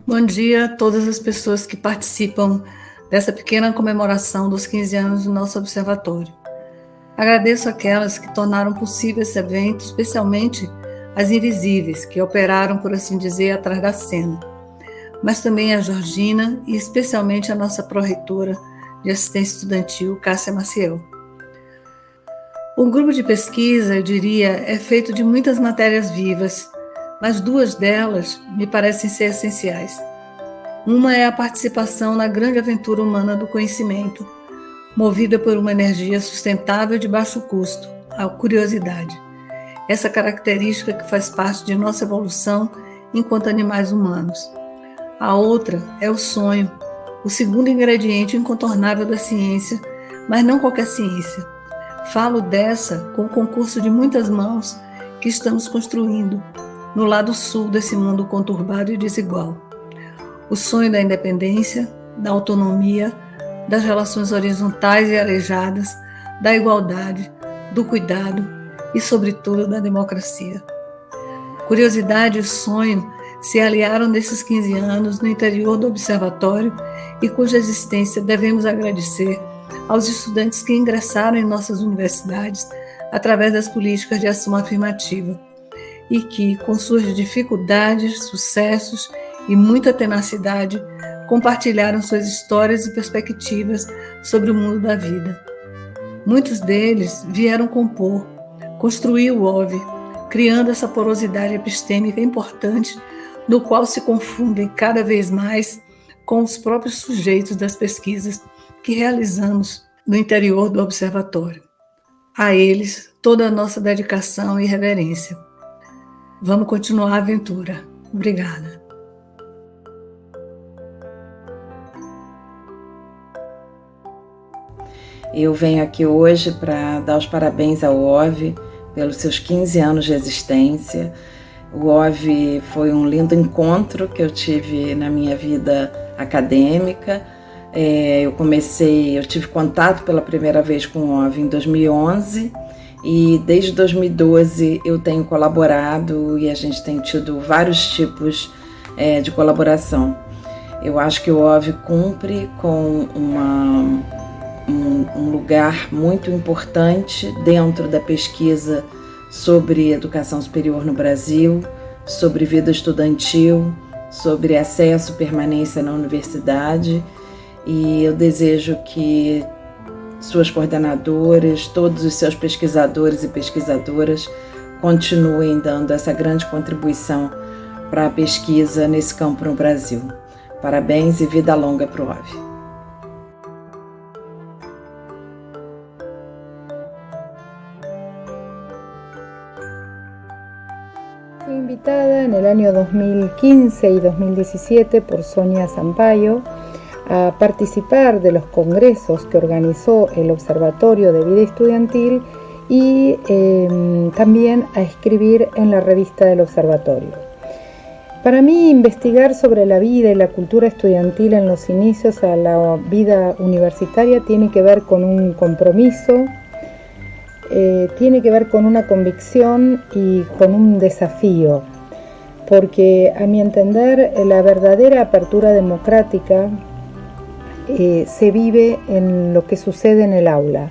Bom dia a todas as pessoas que participam dessa pequena comemoração dos 15 anos do nosso observatório. Agradeço aquelas que tornaram possível esse evento, especialmente as invisíveis, que operaram, por assim dizer, atrás da cena, mas também a Georgina e especialmente a nossa pró-reitora de assistência estudantil, Cássia Maciel. O grupo de pesquisa, eu diria, é feito de muitas matérias vivas, mas duas delas me parecem ser essenciais. Uma é a participação na grande aventura humana do conhecimento, movida por uma energia sustentável de baixo custo, a curiosidade. Essa característica que faz parte de nossa evolução enquanto animais humanos. A outra é o sonho, o segundo ingrediente incontornável da ciência, mas não qualquer ciência. Falo dessa com o concurso de muitas mãos que estamos construindo no lado sul desse mundo conturbado e desigual. O sonho da independência, da autonomia, das relações horizontais e arejadas, da igualdade, do cuidado e, sobretudo, da democracia. Curiosidade e sonho se aliaram nesses 15 anos no interior do observatório e cuja existência devemos agradecer aos estudantes que ingressaram em nossas universidades através das políticas de ação afirmativa e que, com suas dificuldades, sucessos e muita tenacidade, compartilharam suas histórias e perspectivas sobre o mundo da vida. Muitos deles vieram compor, construir o OV, criando essa porosidade epistêmica importante no qual se confundem cada vez mais com os próprios sujeitos das pesquisas que realizamos no interior do observatório. A eles, toda a nossa dedicação e reverência. Vamos continuar a aventura. Obrigada. Eu venho aqui hoje para dar os parabéns ao OV pelos seus 15 anos de existência. O OV foi um lindo encontro que eu tive na minha vida acadêmica. Eu tive contato pela primeira vez com o OV em 2011 e desde 2012 eu tenho colaborado e a gente tem tido vários tipos de colaboração. Eu acho que o OV cumpre com um lugar muito importante dentro da pesquisa sobre educação superior no Brasil, sobre vida estudantil, sobre acesso e permanência na universidade, e eu desejo que suas coordenadoras, todos os seus pesquisadores e pesquisadoras continuem dando essa grande contribuição para a pesquisa nesse campo no Brasil. Parabéns e vida longa para o OV. Fui invitada en el año 2015 y 2017 por Sonia Sampaio a participar de los congresos que organizó el Observatorio de Vida Estudiantil y también a escribir en la revista del Observatorio. Para mí, investigar sobre la vida y la cultura estudiantil en los inicios a la vida universitaria tiene que ver con un compromiso, tiene que ver con una convicción y con un desafío, porque a mi entender la verdadera apertura democrática se vive en lo que sucede en el aula,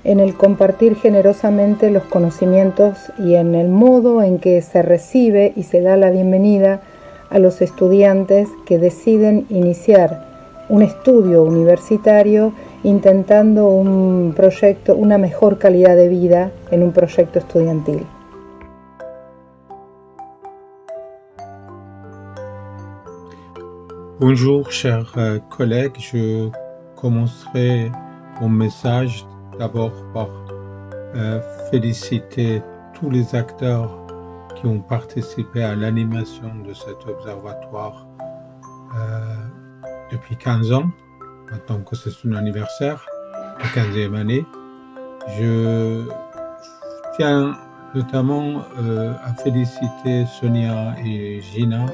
en el compartir generosamente los conocimientos y en el modo en que se recibe y se da la bienvenida a los estudiantes que deciden iniciar un estudio universitario intentando un proyecto, una mejor calidad de vida en un proyecto estudiantil. Bonjour chers collègues, je commencerai mon message d'abord par féliciter tous les acteurs qui ont participé à l'animation de cet observatoire depuis 15 ans, maintenant que c'est son anniversaire, la 15e année. Je tiens notamment à féliciter Sonia et Gina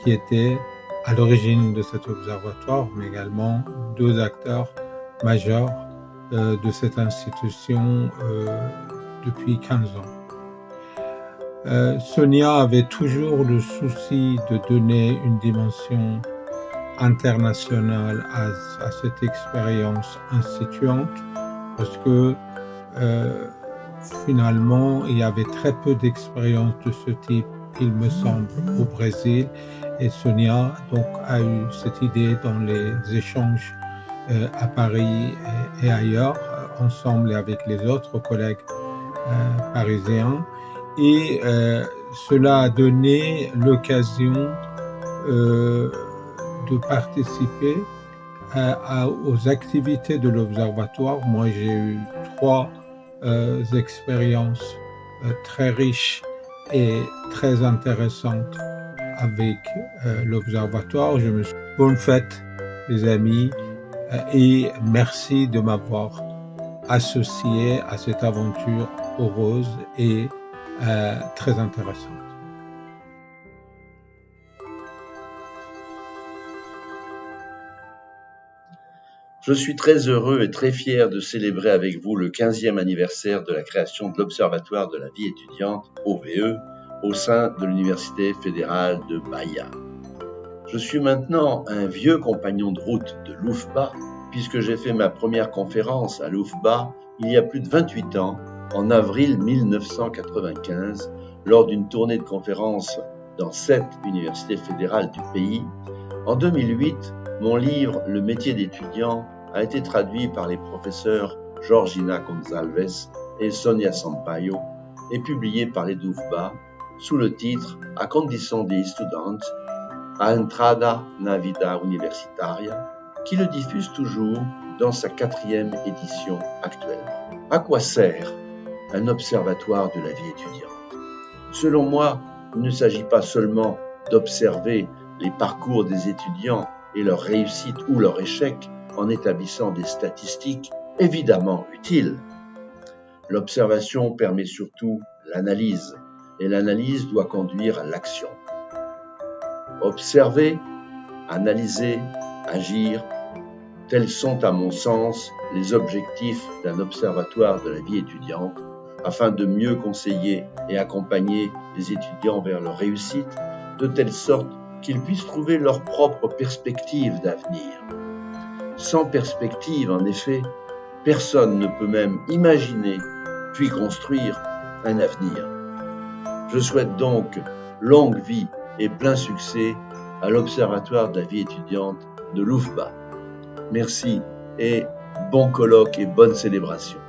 qui étaient à l'origine de cet observatoire, mais également deux acteurs majeurs de cette institution depuis 15 ans. Sonia avait toujours le souci de donner une dimension internationale à cette expérience instituante parce que finalement, il y avait très peu d'expériences de ce type, il me semble, au Brésil. Et Sonia donc, a eu cette idée dans les échanges à Paris et ailleurs, ensemble et avec les autres collègues parisiens. Et cela a donné l'occasion de participer aux activités de l'Observatoire. Moi, j'ai eu 3 expériences très riches et très intéressantes avec l'Observatoire. Bonne fête, les amis, et merci de m'avoir associé à cette aventure heureuse et très intéressante. Je suis très heureux et très fier de célébrer avec vous le 15e anniversaire de la création de l'Observatoire de la vie étudiante, OVE, au sein de l'Université fédérale de Bahia. Je suis maintenant un vieux compagnon de route de l'UFBA, puisque j'ai fait ma première conférence à l'UFBA il y a plus de 28 ans, en avril 1995, lors d'une tournée de conférences dans 7 universités fédérales du pays. En 2008, mon livre « Le métier d'étudiant » a été traduit par les professeurs Georgina Gonçalves et Sonia Sampaio et publié par les UFBA sous le titre « A condição de estudante, a entrada na vida universitaria » qui le diffuse toujours dans sa 4e édition actuelle. À quoi sert un observatoire de la vie étudiante? Selon moi, il ne s'agit pas seulement d'observer les parcours des étudiants et leur réussite ou leur échec en établissant des statistiques évidemment utiles. L'observation permet surtout l'analyse, et l'analyse doit conduire à l'action. Observer, analyser, agir, tels sont à mon sens les objectifs d'un observatoire de la vie étudiante afin de mieux conseiller et accompagner les étudiants vers leur réussite de telle sorte qu'ils puissent trouver leur propre perspective d'avenir. Sans perspective, en effet, personne ne peut même imaginer puis construire un avenir. Je souhaite donc longue vie et plein succès à l'Observatoire de la vie étudiante de l'UFBA. Merci et bon colloque et bonne célébration.